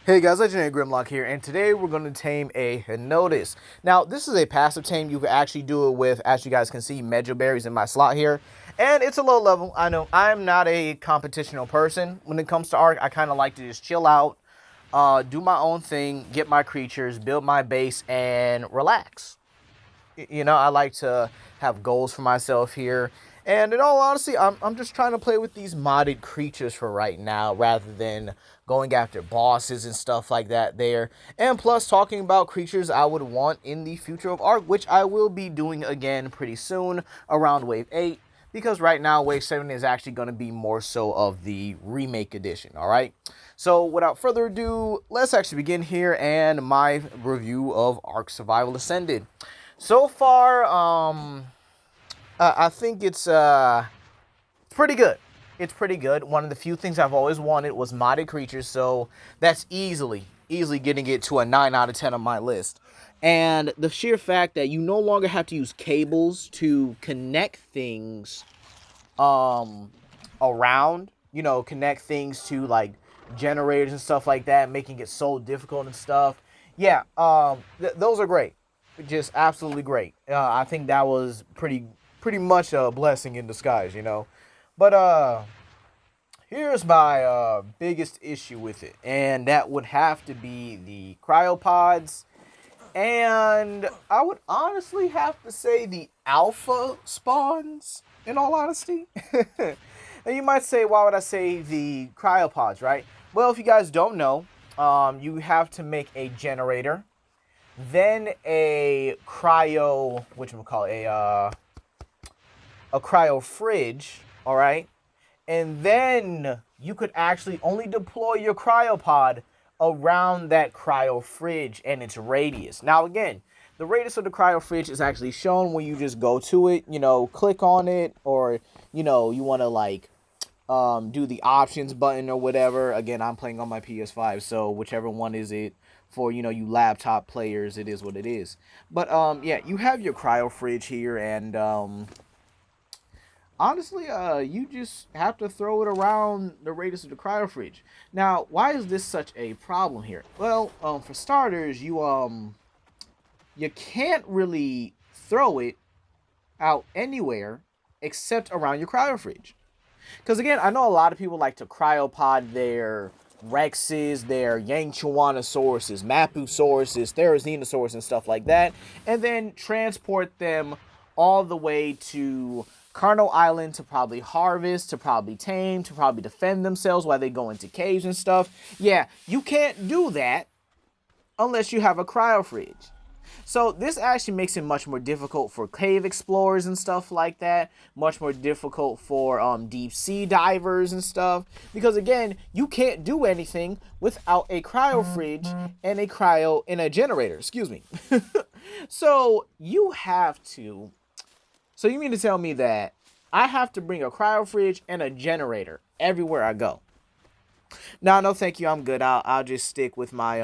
Hey guys, Legendary Grimlock here, and today we're going to tame a Henodus. Now, this is a passive tame. You can actually do it with, as you guys can see, Medjo berries in my slot here. And it's a low level. I know I'm not a competitional person when it comes to Ark. I kind of like to just chill out, do my own thing, get my creatures, build my base, and relax. You know, I like to have goals for myself here. And in all honesty, I'm just trying to play with these modded creatures for right now rather than going after bosses and stuff like that there. And plus talking about creatures I would want in the future of Ark, which I will be doing again pretty soon around Wave 8. Because right now, Wave 7 is actually going to be more so of the remake edition, alright? So without further ado, let's actually begin here and my review of Ark Survival Ascended. So far, I think it's pretty good. It's pretty good. One of the few things I've always wanted was modded creatures, so that's easily getting it to a 9 out of 10 on my list. And the sheer fact that you no longer have to use cables to connect things around, you know, connect things to like generators and stuff like that, making it so difficult and stuff. Yeah, those are great. Just absolutely great. I think that was pretty much a blessing in disguise, you know. But here's my biggest issue with it, and that would have to be the cryopods, and I would honestly have to say the alpha spawns, in all honesty. And you might say, why would I say the cryopods, right? Well, if you guys don't know, you have to make a generator, then a cryo, a cryo fridge, all right? And then you could actually only deploy your cryopod around that cryo fridge and its radius. Now, again, the radius of the cryo fridge is actually shown when you just go to it, you know, click on it, or, you know, you want to like do the options button or whatever. Again, I'm playing on my PS5, so whichever one is it for, you know, you laptop players, it is what it is. But yeah, you have your cryo fridge here, and honestly, you just have to throw it around the radius of the cryo fridge. Now, why is this such a problem here? Well, for starters, you can't really throw it out anywhere except around your cryo fridge. Because again, I know a lot of people like to cryopod their Rexes, their Yangchuanosauruses, Mapusauruses, Therizinosaurus, and stuff like that, and then transport them all the way to Carno Island to probably harvest, to probably tame, to probably defend themselves while they go into caves and stuff. Yeah, you can't do that unless you have a cryo fridge. So this actually makes it much more difficult for cave explorers and stuff like that. Much more difficult for deep sea divers and stuff. Because again, you can't do anything without a cryo fridge and a generator. Excuse me. So you have to. So you mean to tell me that I have to bring a cryo fridge and a generator everywhere I go? No, thank you. I'm good. I'll just stick with my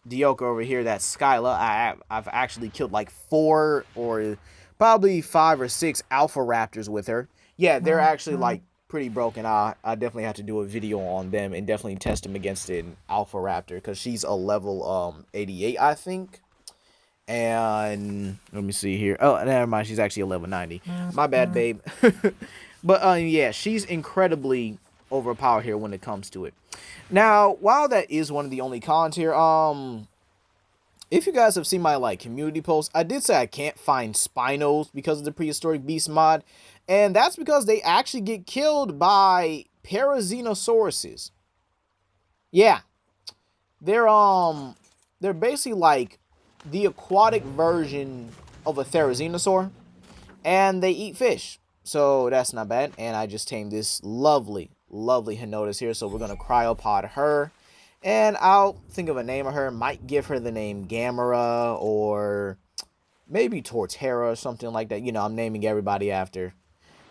Dioka over here. That's Skyla. I've actually killed like 4 or probably 5 or 6 Alpha Raptors with her. Yeah, they're actually like pretty broken. I definitely have to do a video on them and definitely test them against an Alpha Raptor because she's a level 88, I think. And let me see here. Oh, never mind. She's actually a level 90. My bad, babe. But yeah, she's incredibly overpowered here when it comes to it. Now, while that is one of the only cons here, if you guys have seen my like community post, I did say I can't find Spinos because of the prehistoric beast mod, and that's because they actually get killed by Paraxinosauruses. Yeah, they're basically like the aquatic version of a Therizinosaur, and they eat fish. So that's not bad. And I just tamed this lovely Henodus here. So we're going to cryopod her. And I'll think of a name of her. Might give her the name Gamera or maybe Torterra or something like that. You know, I'm naming everybody after,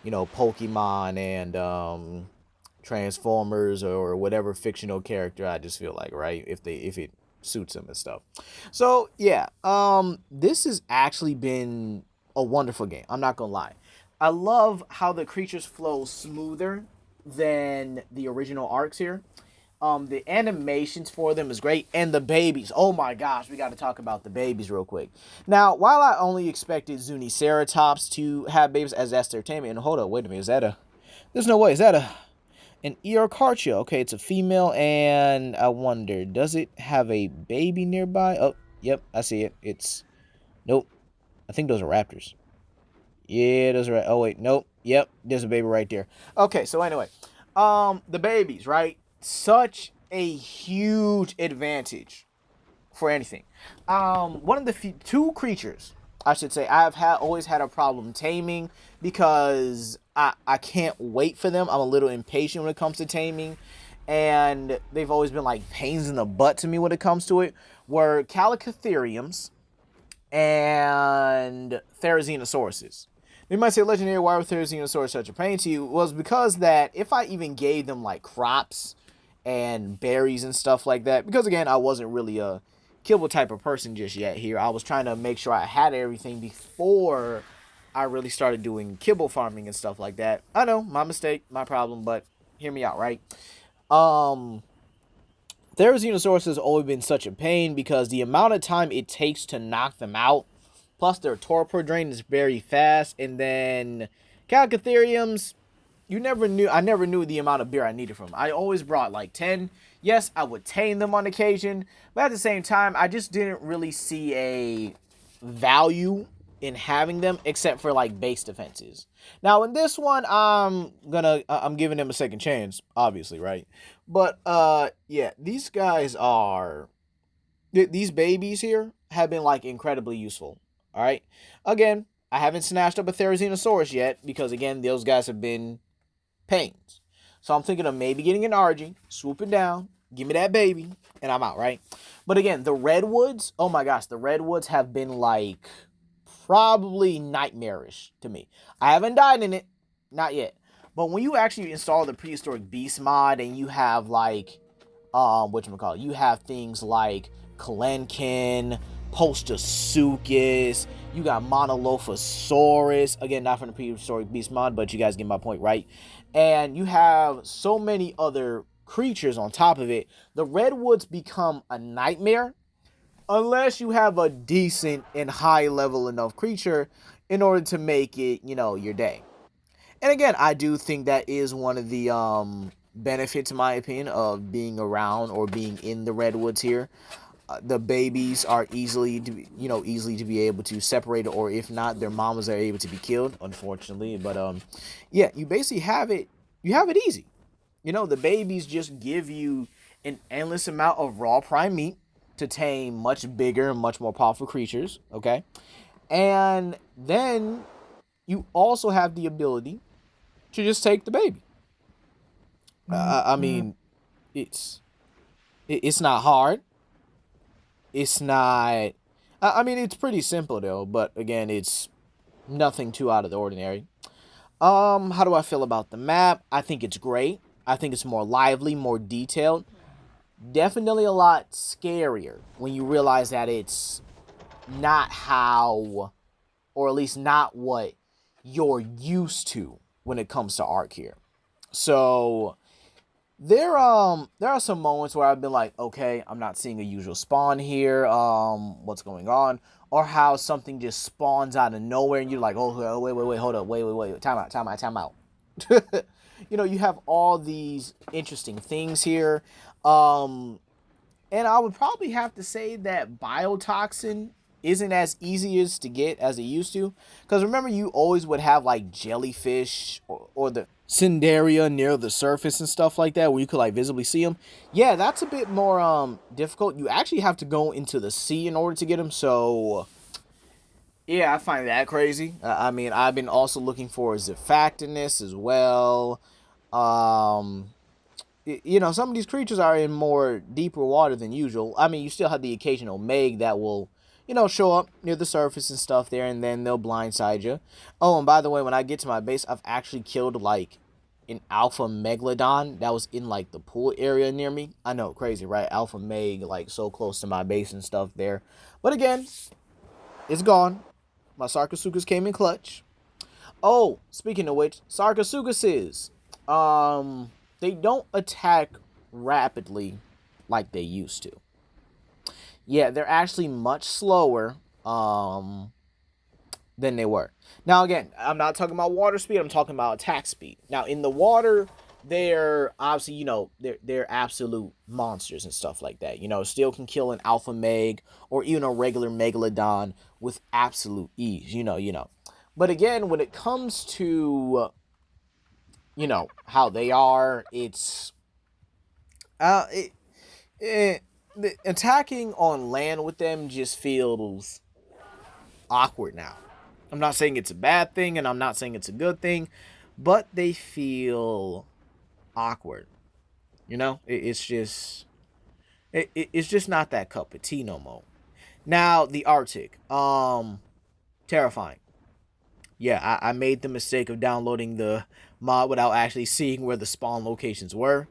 you know, Pokemon and Transformers or whatever fictional character I just feel like, right? If it suits them and stuff. So yeah, this has actually been a wonderful game. I'm not gonna lie. I love how the creatures flow smoother than the original arcs here. The animations for them is great, and the babies. Oh my gosh, we got to talk about the babies real quick. Now, while I only expected Zuniceratops to have babies as that's their taming, and hold up, wait a minute, is that a? There's no way. Is that an Eocarchia? Okay, it's a female, and I wonder, does it have a baby nearby? Oh, yep, I see it. It's nope. I think those are raptors. Yeah, those are. Oh wait, nope. Yep, there's a baby right there. Okay, so anyway, the babies, right? Such a huge advantage for anything. One of the two creatures, I should say, I've always had a problem taming because I can't wait for them. I'm a little impatient when it comes to taming, and they've always been like pains in the butt to me when it comes to it. Were Calicotheriums and Therizinosaurus. You might say, legendary, why were Therizinosaurus such a pain to you? Was because that if I even gave them like crops and berries and stuff like that, because again, I wasn't really a kibble type of person just yet here. I was trying to make sure I had everything before I really started doing kibble farming and stuff like that. I know, my mistake, my problem, but hear me out, right? Therizinosaurus has always been such a pain because the amount of time it takes to knock them out, plus their torpor drain is very fast, and then Calicotheriums, I never knew the amount of beer I needed from them. I always brought like 10. Yes, I would tame them on occasion, but at the same time, I just didn't really see a value in having them except for like base defenses. Now in this one, I'm giving them a second chance, obviously, right? But yeah, these guys are these babies here have been like incredibly useful. All right. Again, I haven't snatched up a Therizinosaurus yet because again, those guys have been pains. So I'm thinking of maybe getting an Argy, swooping down, give me that baby, and I'm out, right? But again, the redwoods, oh my gosh, the redwoods have been like probably nightmarish to me. I haven't died in it, not yet. But when you actually install the prehistoric beast mod and you have like whatchamacallit, you have things like Kalenkin, Postosuchus, you got Monolophosaurus, again, not from the prehistoric beast mod, but you guys get my point, right? And you have so many other creatures on top of it. The redwoods become a nightmare unless you have a decent and high level enough creature in order to make it, your day. And again, I do think that is one of the benefits, in my opinion, of being around or being in the redwoods here. The babies are easily to be able to separate, or if not, their mamas are able to be killed, unfortunately. But yeah, you basically have it. You have it easy. The babies just give you an endless amount of raw prime meat to tame much bigger and much more powerful creatures. Okay, and then you also have the ability to just take the baby. I mean, it's not hard. It's not. I mean, it's pretty simple though. But again, it's nothing too out of the ordinary. How do I feel about the map? I think it's great. I think it's more lively, more detailed. Definitely a lot scarier when you realize that it's not how, or at least not what you're used to when it comes to Ark here. So there are some moments where I've been like, okay, I'm not seeing a usual spawn here. What's going on? Or how something just spawns out of nowhere and you're like, oh wait, hold up, wait, time out. You have all these interesting things here. And I would probably have to say that biotoxin isn't as easy as to get as it used to. Because remember, you always would have like jellyfish or the Cinderia near the surface and stuff like that where you could like visibly see them. Yeah, that's a bit more difficult. You actually have to go into the sea in order to get them. So yeah, I find that crazy. I mean, I've been also looking for Zephyctinus as well. Some of these creatures are in more deeper water than usual. I mean, you still have the occasional Meg that will, show up near the surface and stuff there, and then they'll blindside you. Oh, and by the way, when I get to my base, I've actually killed, like, an alpha megalodon that was in, like, the pool area near me. I know, crazy, right? Alpha Meg, like, so close to my base and stuff there. But again, it's gone. My Sarcosuchus came in clutch. Oh, speaking of which, Sarcosuchuses, they don't attack rapidly like they used to. Yeah, they're actually much slower than they were. Now, again, I'm not talking about water speed. I'm talking about attack speed. Now, in the water, they're obviously, they're absolute monsters and stuff like that. Still can kill an alpha meg or even a regular megalodon with absolute ease. But again, when it comes to, how they are, it's uh, it, the attacking on land with them just feels awkward now. I'm not saying it's a bad thing, and I'm not saying it's a good thing, but they feel awkward. It's just it's just not that cup of tea no more. Now the Arctic, terrifying. Yeah, I made the mistake of downloading the mod without actually seeing where the spawn locations were.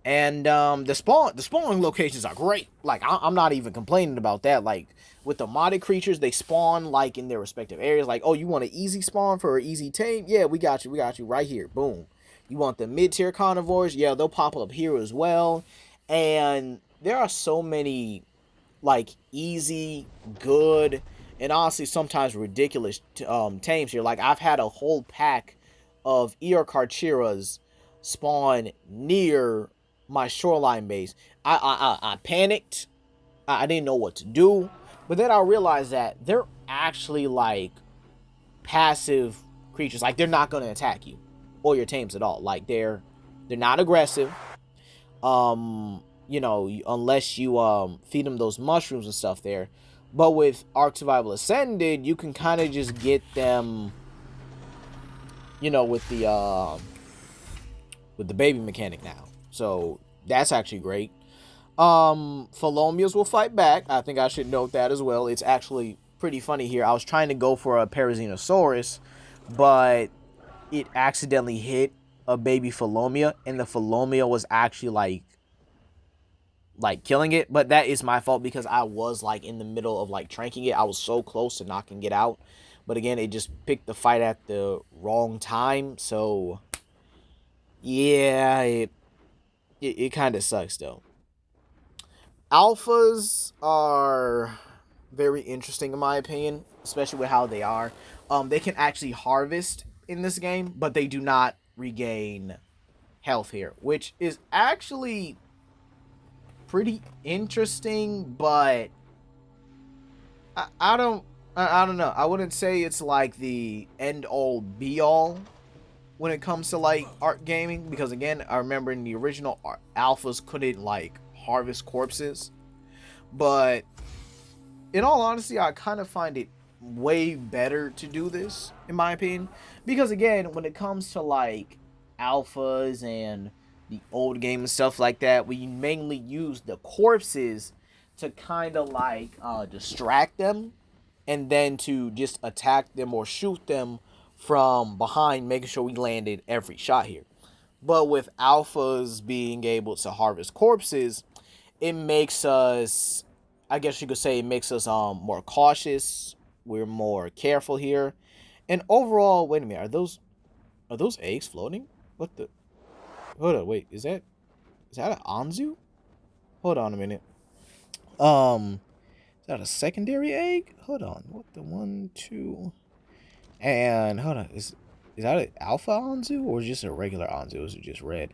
And the spawn locations are great. Like I'm not even complaining about that. Like with the modded creatures, they spawn like in their respective areas. Like, oh, you want an easy spawn for an easy tame? Yeah, we got you right here. Boom. You want the mid-tier carnivores? Yeah, they'll pop up here as well. And there are so many like easy, good, and honestly sometimes ridiculous tames here. Like I've had a whole pack of Eorcarcheras spawn near my shoreline base. I panicked. I didn't know what to do. But then I realized that they're actually like passive creatures. Like they're not going to attack you or your tames at all. Like they're not aggressive. Unless you feed them those mushrooms and stuff there. But with Ark Survival Ascended, you can kind of just get them, with the baby mechanic now. So that's actually great. Phalomias will fight back. I think I should note that as well. It's actually pretty funny here. I was trying to go for a Parazinosaurus, but it accidentally hit a baby Phalomia, and the Phalomia was actually like killing it. But that is my fault because I was like in the middle of like tranking it. I was so close to knocking it out. But again, it just picked the fight at the wrong time. So yeah, it kind of sucks though. Alphas are very interesting in my opinion, especially with how they are. They can actually harvest in this game, but they do not regain health here, which is actually pretty interesting. But I don't know. I wouldn't say it's like the end all be all when it comes to like art gaming, because again, I remember in the original alphas couldn't like harvest corpses. But in all honesty, I kind of find it way better to do this, in my opinion, because again, when it comes to like alphas and the old game and stuff like that, we mainly use the corpses to kind of like distract them, and then to just attack them or shoot them from behind, making sure we landed every shot here. But with alphas being able to harvest corpses, it makes us, I guess you could say, it makes us more cautious. We're more careful here. And overall, wait a minute, are those eggs floating? What the? Hold on, wait, is that an Anzu? Hold on a minute. Is that a secondary egg? Hold on, what the 1, 2, and hold on, is that an alpha Anzu or just a regular Anzu? Is it just red?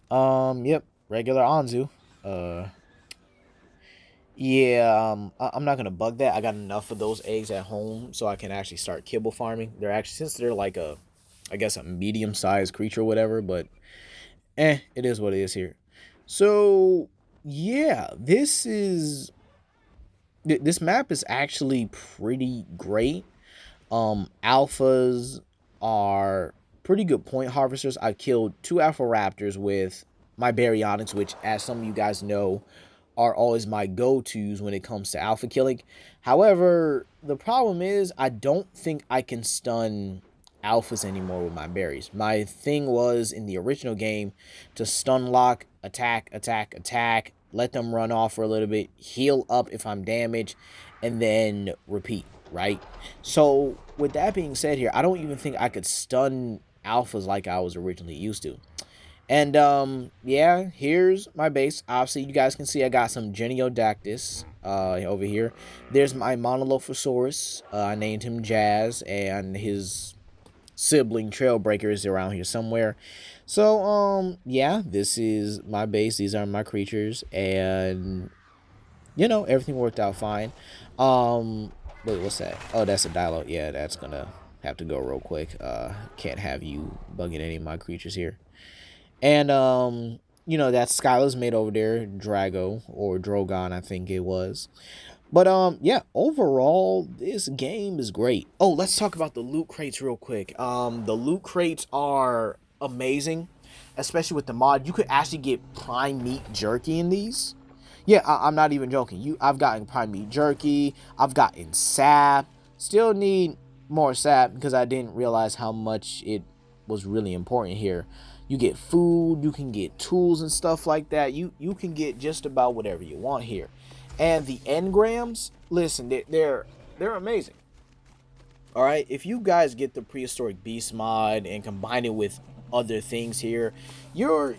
Yep, regular Anzu. Yeah, I'm not gonna bug that. I got enough of those eggs at home so I can actually start kibble farming. They're actually, since they're like I guess a medium-sized creature or whatever, but it is what it is here. So yeah, this map is actually pretty great. Alphas are pretty good point harvesters. I killed 2 alpha raptors with my baryonyx, which, as some of you guys know, are always my go-tos when it comes to alpha killing. However, the problem is I don't think I can stun alphas anymore with my berries. My thing was in the original game to stun lock, attack, let them run off for a little bit, heal up if I'm damaged, and then repeat, right? So with that being said here, I don't even think I could stun alphas like I was originally used to. And yeah, here's my base. Obviously, you guys can see I got some Geniodactys over here. There's my Monolophosaurus. I named him Jazz, and his sibling Trailbreaker is around here somewhere. So yeah, this is my base. These are my creatures, and you know, everything worked out fine. Um, wait, what's that? Oh, that's a dialogue. Yeah, that's gonna have to go real quick. Can't have you bugging any of my creatures here. And you know, that Skylar's made over there, Drago or Drogon, I think it was. But yeah, overall, this game is great. Oh, let's talk about the loot crates real quick. The loot crates are amazing, especially with the mod. You could actually get prime meat jerky in these. Yeah, I'm not even joking. I've gotten prime meat jerky. I've gotten sap. Still need more sap because I didn't realize how much it was really important here. You get food. You can get tools and stuff like that. You can get just about whatever you want here. And the engrams, listen, they're amazing. All right, if you guys get the prehistoric beast mod and combine it with other things here, you're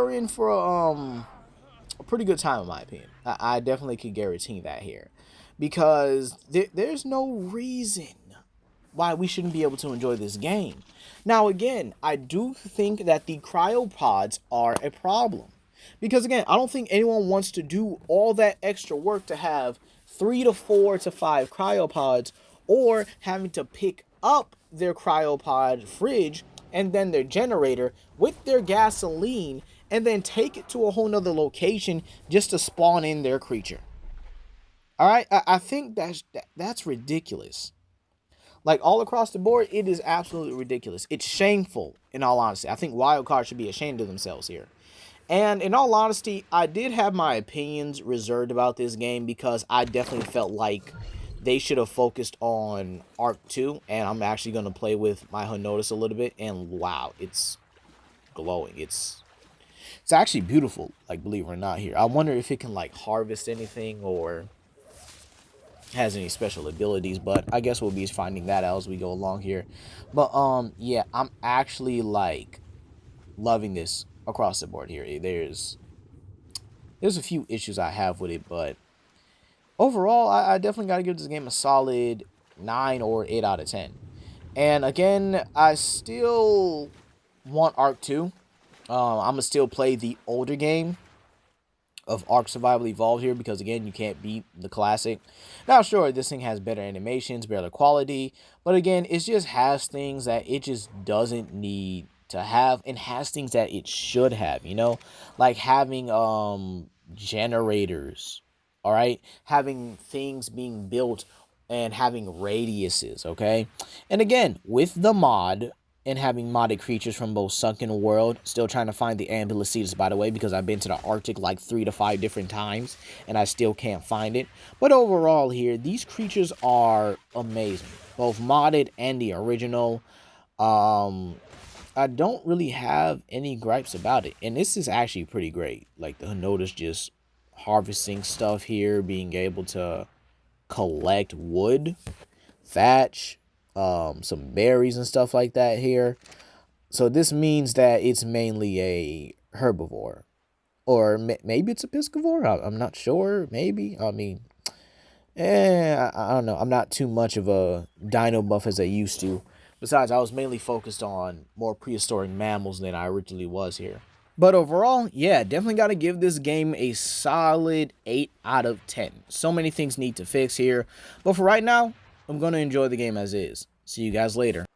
in for a pretty good time in my opinion. I definitely could guarantee that here, because there's no reason why we shouldn't be able to enjoy this game. Now again, I do think that the cryopods are a problem. Because again, I don't think anyone wants to do all that extra work to have 3 to 4 to 5 cryopods, or having to pick up their cryopod fridge and then their generator with their gasoline and then take it to a whole nother location just to spawn in their creature. All right, I think that's ridiculous. Like all across the board, it is absolutely ridiculous. It's shameful, in all honesty. I think Wildcard should be ashamed of themselves here. And in all honesty, I did have my opinions reserved about this game because I definitely felt like they should have focused on Ark 2. And I'm actually going to play with my Henodus a little bit. And wow, it's glowing. It's actually beautiful, like, believe it or not here. I wonder if it can, like, harvest anything or has any special abilities, but I guess we'll be finding that out as we go along here. But yeah, I'm actually like loving this across the board here. There's a few issues I have with it, but overall I definitely got to give this game a solid 9 or 8 out of 10. And again, I still want Ark 2. I'm gonna still play the older game of Ark Survival Evolved here, because again, you can't beat the classic. Now sure, this thing has better animations, better quality, but again, it just has things that it just doesn't need to have, and has things that it should have, you know, like having generators, all right, having things being built and having radiuses, okay. And again, with the mod and having modded creatures from both Sunken World, still trying to find the Ambulocetus, by the way, because I've been to the Arctic like 3 to 5 different times and I still can't find it. But overall here, these creatures are amazing, both modded and the original. I don't really have any gripes about it, and this is actually pretty great. Like the Henodus just harvesting stuff here, being able to collect wood, thatch, some berries and stuff like that here. So this means that it's mainly a herbivore, or maybe it's a piscivore. I'm not sure. Maybe, I mean, I don't know. I'm not too much of a dino buff as I used to. Besides, I was mainly focused on more prehistoric mammals than I originally was here. But overall, yeah, definitely got to give this game a solid 8 out of 10. So many things need to fix here. But for right now, I'm going to enjoy the game as is. See you guys later.